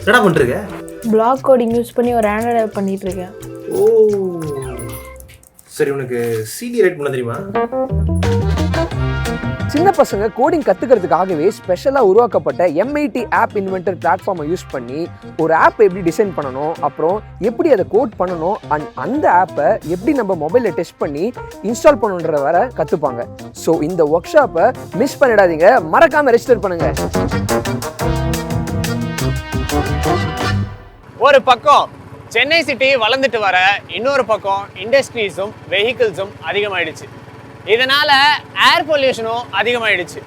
என்னடா பண்ணிருக்க? Black coding use பண்ணி ஒரு ஆண்ட்ராய்டு ஆப் பண்ணிட்டு இருக்கேன். ஓ சரி, உனக்கு சிடி ரைட் பண்ண தெரியுமா? சின்ன பசங்க கோடிங் கற்றுக்கிறதுக்காகவே ஸ்பெஷலாக உருவாக்கப்பட்ட எம்ஐடி ஆப் இன்வென்டர் பிளாட்ஃபார்மை யூஸ் பண்ணி ஒரு ஆப்பை எப்படி டிசைன் பண்ணணும், அப்புறம் எப்படி அதை கோட் பண்ணணும், அந்த ஆப்பை எப்படி நம்ம மொபைலில் டெஸ்ட் பண்ணி இன்ஸ்டால் பண்ணணுன்ற வர கற்றுப்பாங்க. ஸோ இந்த ஒர்க் ஷாப்பை மிஸ் பண்ணிடாதீங்க, மறக்காமல் ரெஜிஸ்டர் பண்ணுங்கள். ஒரு பக்கம் சென்னை சிட்டி வளர்ந்துட்டு வர, இன்னொரு பக்கம் இண்டஸ்ட்ரீஸும் வெஹிக்கிள்ஸும் அதிகமாயிடுச்சு. இதனால ஏர் பொல்யூஷனும் அதிகமாயிடுச்சு.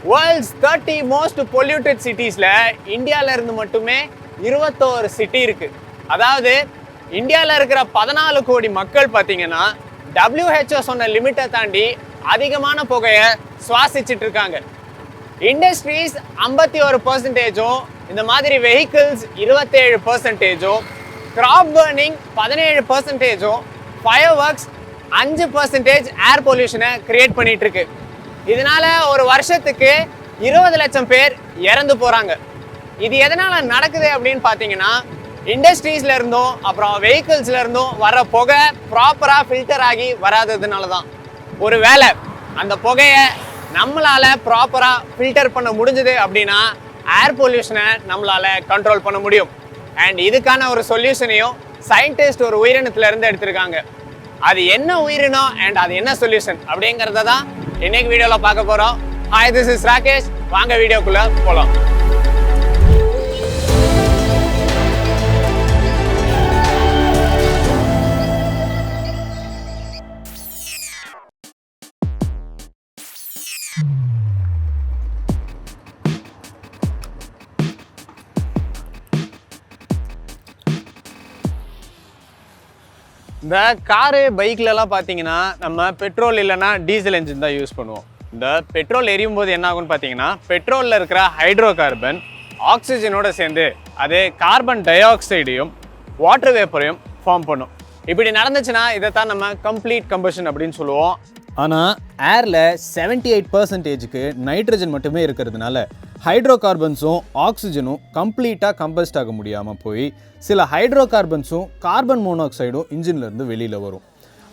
வேர்ல்ட்ஸ் 30 மோஸ்ட் பொல்யூட்டட் சிட்டிஸ்ல இந்தியால இருந்து மட்டுமே 21 சிட்டி இருக்கு. அதாவது இந்தியாவில் இருக்கிற 14 கோடி மக்கள் பார்த்தீங்கன்னா WHO சொன்ன லிமிட்டை தாண்டி அதிகமான புகையை சுவாசிச்சுட்டு இருக்காங்க. இண்டஸ்ட்ரீஸ் 51%, இந்த மாதிரி vehicles 27%, crop burning 17%, fireworks 5% air பொல்யூஷனை கிரியேட் பண்ணிட்டு இருக்கு. இதனால ஒரு வருஷத்துக்கு 20 லட்சம் பேர் இறந்து போறாங்க. இது எதனால நடக்குது அப்படின்னு பார்த்தீங்கன்னா, இண்டஸ்ட்ரீஸ்ல இருந்தும் அப்புறம் வெஹிக்கிள்ஸ்ல இருந்தும் வர புகை ப்ராப்பரா ஃபில்டர் ஆகி வராததுனால தான். ஒரு வேளை அந்த புகையை நம்மளால ப்ராப்பரா ஃபில்டர் பண்ண முடிஞ்சது அப்படின்னா ஏர் பொல்யூஷனை நம்மளால கண்ட்ரோல் பண்ண முடியும். அண்ட் இதுக்கான ஒரு சொல்யூஷனையும் சயின்டிஸ்ட் ஒரு உயிரினத்துல இருந்து எடுத்திருக்காங்க. அது என்ன உயிரினம் அண்ட் அது என்ன சொல்யூஷன் அப்படிங்கிறத தான் இன்னைக்கு வீடியோல பார்க்க போறோம். Hi, this is Rakesh. வாங்க வீடியோக்குள்ள போலாம். இந்த காரு பைக்லலாம் பார்த்தீங்கன்னா நம்ம பெட்ரோல் இல்லைன்னா டீசல் என்ஜின் தான் யூஸ் பண்ணுவோம். இந்த பெட்ரோல் எரியும் போது என்ன ஆகும்னு பார்த்தீங்கன்னா, பெட்ரோலில் இருக்கிற ஹைட்ரோ கார்பன் ஆக்சிஜனோட சேர்ந்து அது கார்பன் டை ஆக்சைடையும் வாட்டர் வேப்பரையும் ஃபார்ம் பண்ணும். இப்படி நடந்துச்சுன்னா இதை தான் நம்ம கம்ப்ளீட் கம்பஷன் அப்படின்னு சொல்லுவோம். ஆனால் ஏரில் 78%க்கு நைட்ரஜன் மட்டுமே இருக்கிறதுனால ஹைட்ரோ கார்பன்ஸும் ஆக்சிஜனும் கம்ப்ளீட்டாக கம்பஸ்ட் ஆக முடியாமல் போய் சில ஹைட்ரோ கார்பன்ஸும் கார்பன் மோனாக்சைடும் இன்ஜின்லேருந்து வெளியில் வரும்.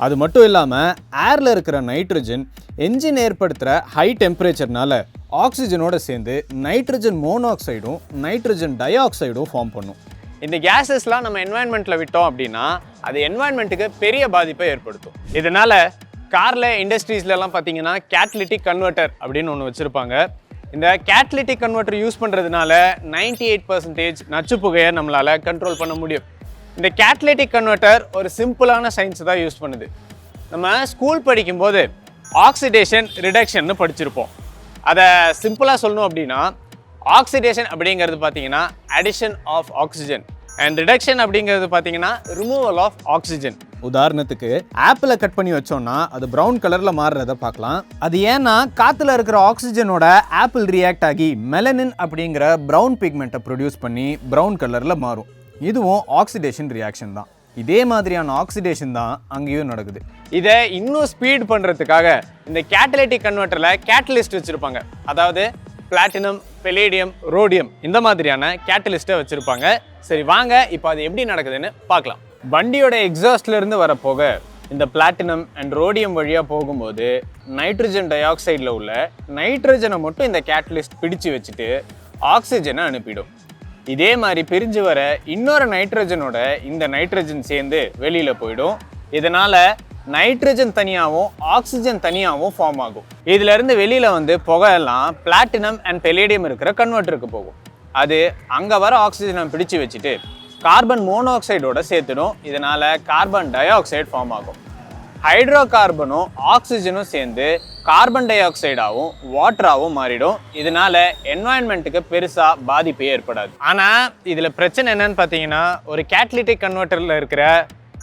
அது மட்டும் இல்லாமல் ஏரில் இருக்கிற நைட்ரஜன் என்ஜின் ஏற்படுத்துகிற ஹை டெம்பரேச்சர்னால ஆக்சிஜனோட சேர்ந்து நைட்ரஜன் மோனாக்சைடும் நைட்ரஜன் டை ஆக்சைடும் ஃபார்ம் பண்ணும். இந்த கேஸஸ்லாம் நம்ம என்வாயன்மெண்ட்டில் விட்டோம் அப்படின்னா அது என்வாயன்மெண்ட்டுக்கு பெரிய பாதிப்பை ஏற்படுத்தும். இதனால் காரில் இண்டஸ்ட்ரீஸ்லாம் பார்த்தீங்கன்னா கேட்டலிட்டிக் கன்வெர்ட்டர் அப்படின்னு ஒன்று வச்சுருப்பாங்க. இந்த கேட்டலிட்டிக் கன்வெர்ட்டர் யூஸ் பண்ணுறதுனால 98% நச்சு புகையை நம்மளால் கண்ட்ரோல் பண்ண முடியும். இந்த கேட்டலிட்டிக் கன்வெர்ட்டர் ஒரு சிம்பிளான சயின்ஸ் தான் யூஸ் பண்ணுது. நம்ம ஸ்கூல் படிக்கும்போது ஆக்சிடேஷன் ரிடக்ஷன்னு படிச்சிருப்போம். அதை சிம்பிளாக சொல்லணும் அப்படின்னா, ஆக்சிடேஷன் அப்படிங்கிறது பார்த்தீங்கன்னா addition of oxygen and reduction அப்படிங்கிறது பார்த்தீங்கன்னா ரிமூவல் ஆஃப் ஆக்சிஜன். உதாரணத்துக்கு ஆப்பிளை கட் பண்ணி வச்சோம்னா அது ப்ரௌன் கலரில் மாறுறத பார்க்கலாம். அது ஏன்னா காற்றுல இருக்கிற ஆக்சிஜனோட ஆப்பிள் ரியாக்ட் ஆகி மெலனின் அப்படிங்கிற ப்ரௌன் பிக்மெண்ட்டை ப்ரொடியூஸ் பண்ணி ப்ரௌன் கலரில் மாறும். இதுவும் ஆக்சிடேஷன் ரியாக்ஷன் தான். இதே மாதிரியான ஆக்சிடேஷன் தான் அங்கேயும் நடக்குது. இதை இன்னும் ஸ்பீட் பண்ணுறதுக்காக இந்த கேட்டலிட்டிக் கன்வெர்ட்டரில் கேட்டலிஸ்ட் வச்சுருப்பாங்க. அதாவது பிளாட்டினம், பெலேடியம், ரோடியம் இந்த மாதிரியான கேட்டலிஸ்ட்டை வச்சுருப்பாங்க. சரி வாங்க இப்போ அது எப்படி நடக்குதுன்னு பார்க்கலாம். வண்டியோட எக்ஸாஸ்ட்ல இருந்து வர புகை இந்த பிளாட்டினம் அண்ட் ரோடியம் வழியாக போகும்போது நைட்ரஜன் டை ஆக்சைடில் உள்ள நைட்ரஜனை மட்டும் இந்த கேட்டலிஸ்ட் பிடிச்சு வச்சுட்டு ஆக்சிஜனை அனுப்பிடும். இதே மாதிரி பிரிஞ்சு வர இன்னொரு நைட்ரஜனோட இந்த நைட்ரஜன் சேர்ந்து வெளியில் போயிடும். இதனால் நைட்ரஜன் தனியாகவும் ஆக்சிஜன் தனியாகவும் ஃபார்ம் ஆகும். இதிலிருந்து வெளியில் வந்து புகையெல்லாம் பிளாட்டினம் அண்ட் பெலேடியம் இருக்கிற கன்வெர்ட்டருக்கு போகும். அது அங்கே வர ஆக்சிஜனை பிடிச்சு வச்சுட்டு கார்பன் மோனாக்சைடோட சேர்த்துடும். இதனால் கார்பன் டை ஆக்சைடு ஃபார்ம் ஆகும். ஹைட்ரோ கார்பனும் ஆக்சிஜனும் சேர்ந்து கார்பன் டை ஆக்சைடாகவும் வாட்டராகவும் மாறிடும். இதனால் என்வாயன்மெண்ட்டுக்கு பெருசாக பாதிப்பே ஏற்படாது. ஆனால் இதில் பிரச்சனை என்னன்னு பார்த்தீங்கன்னா, ஒரு கேட்டலிட்டிக் கன்வெர்ட்டரில் இருக்கிற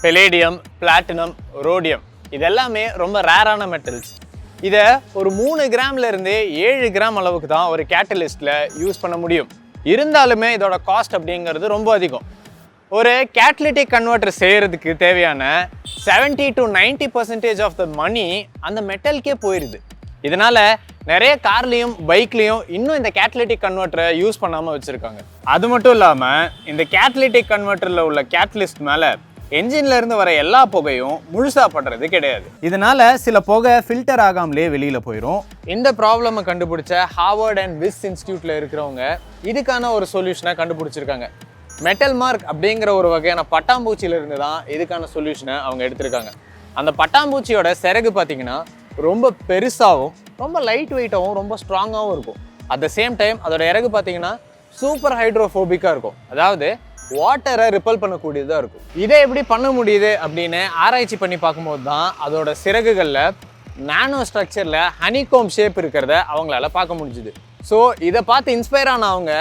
பெலேடியம், பிளாட்டினம், ரோடியம் இதெல்லாமே ரொம்ப ரேரான மெட்டல்ஸ். இதை ஒரு 3 கிராம்லேருந்து 7 கிராம் அளவுக்கு தான் ஒரு கேட்டலிஸ்ட்டில் யூஸ் பண்ண முடியும். இருந்தாலுமே இதோட காஸ்ட் அப்படிங்கிறது ரொம்ப அதிகம். ஒரு கேட்டலிட்டிக் கன்வெர்ட்டர் செய்கிறதுக்கு தேவையான 70 to 90% ஆஃப் த மணி அந்த மெட்டலுக்கே போயிடுது. இதனால் நிறைய கார்லேயும் பைக்லேயும் இன்னும் இந்த கேட்டலிட்டிக் கன்வெர்ட்டரை யூஸ் பண்ணாமல் வச்சுருக்காங்க. அது மட்டும் இல்லாமல் இந்த கேட்டலிட்டிக் கன்வெர்ட்டரில் உள்ள கேட்டலிஸ்ட் மேலே என்ஜின்ல இருந்து வர எல்லா புகையும் முழுசா படுறது கிடையாது. இதனால சில புகை ஃபில்டர் ஆகாமலே வெளியில போயிடும். இந்த ப்ராப்ளமை கண்டுபிடிச்ச ஹார்வர்ட் அண்ட் விஸ் இன்ஸ்டியூட்ல இருக்கிறவங்க இதுக்கான ஒரு சொல்யூஷனை கண்டுபிடிச்சிருக்காங்க. மெட்டல் மார்க் அப்படிங்கிற ஒரு வகையான பட்டாம்பூச்சியில இருந்து தான் இதுக்கான சொல்யூஷனை அவங்க எடுத்திருக்காங்க. அந்த பட்டாம்பூச்சியோட சிறகு பார்த்தீங்கன்னா ரொம்ப பெருசாகவும் ரொம்ப லைட் வெயிட்டாகவும் ரொம்ப ஸ்ட்ராங்காகவும் இருக்கும். அட் த சேம் டைம் அதோட இறகு பார்த்தீங்கன்னா சூப்பர் ஹைட்ரோஃபோபிக்காக இருக்கும். அதாவது வாட்டரை ரிப்பல் பண்ணக்கூடியதாக இருக்கும். இதை எப்படி பண்ண முடியுது அப்படின்னு ஆராய்ச்சி பண்ணி பார்க்கும்போது தான் அதோட சிறகுகளில் நானோ ஸ்ட்ரக்சரில் ஹனிகோம் ஷேப் இருக்கிறத அவங்களால பார்க்க முடிஞ்சுது. ஸோ இதை பார்த்து இன்ஸ்பயர் ஆன அவங்க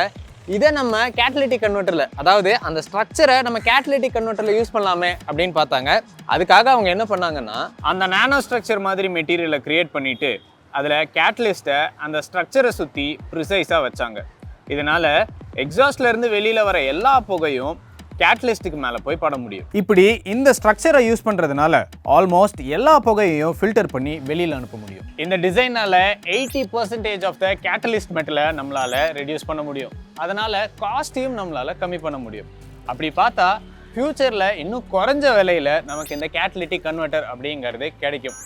இதை நம்ம கேட்டலிட்டிக் கன்வெர்ட்டரில், அதாவது அந்த ஸ்ட்ரக்சரை நம்ம கேட்டலிட்டிக் கன்வெர்ட்டரில் யூஸ் பண்ணலாமே அப்படின்னு பார்த்தாங்க. அதுக்காக அவங்க என்ன பண்ணாங்கன்னா அந்த நானோ ஸ்ட்ரக்சர் மாதிரி மெட்டீரியலை க்ரியேட் பண்ணிவிட்டு அதில் கேட்டலிஸ்ட்டை அந்த ஸ்ட்ரக்சரை சுற்றி ப்ரிசைஸாக வச்சாங்க. இதனால் எக்ஸாஸ்ட்லேருந்து வெளியில் வர எல்லா புகையும் கேட்டலிஸ்ட்டுக்கு மேலே போய் பட முடியும். இப்படி இந்த ஸ்ட்ரக்சரை யூஸ் பண்ணுறதுனால ஆல்மோஸ்ட் எல்லா புகையையும் ஃபில்டர் பண்ணி வெளியில் அனுப்ப முடியும். இந்த டிசைனால் 80% ஆஃப் த கேட்டலிஸ்ட் மெட்டலை நம்மளால் ரெடியூஸ் பண்ண முடியும். அதனால் காஸ்ட்டையும் நம்மளால் கம்மி பண்ண முடியும். அப்படி பார்த்தா ஃப்யூச்சரில் இன்னும் குறைஞ்ச விலையில் நமக்கு இந்த கேட்டலிட்டிக் கன்வெர்ட்டர் அப்படிங்கிறது கிடைக்கும்.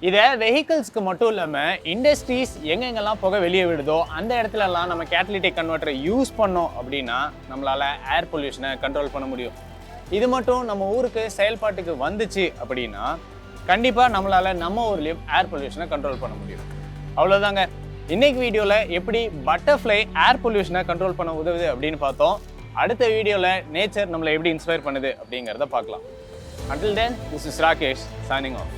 இதை வெஹிக்கிள்ஸ்க்கு மட்டும் இல்லாமல் இண்டஸ்ட்ரீஸ் எங்கெங்கெல்லாம் புகை வெளியே விடுதோ அந்த இடத்துலலாம் நம்ம கேட்டலிட்டிக் கன்வெர்ட்டரை யூஸ் பண்ணோம் அப்படின்னா நம்மளால் ஏர் பொல்யூஷனை கண்ட்ரோல் பண்ண முடியும். இது மட்டும் நம்ம ஊருக்கு செயல்பாட்டுக்கு வந்துச்சு அப்படின்னா கண்டிப்பாக நம்மளால் நம்ம ஊர்லேயும் ஏர் பொல்யூஷனை கண்ட்ரோல் பண்ண முடியும். அவ்வளோதாங்க. இன்னைக்கு வீடியோவில் எப்படி பட்டர்ஃப்ளை ஏர் பொல்யூஷனை கண்ட்ரோல் பண்ண உதவுது அப்படின்னு பார்த்தோம். அடுத்த வீடியோவில் நேச்சர் நம்மளை எப்படி இன்ஸ்பயர் பண்ணுது அப்படிங்கிறத பார்க்கலாம். Until then, this is Rakesh signing off.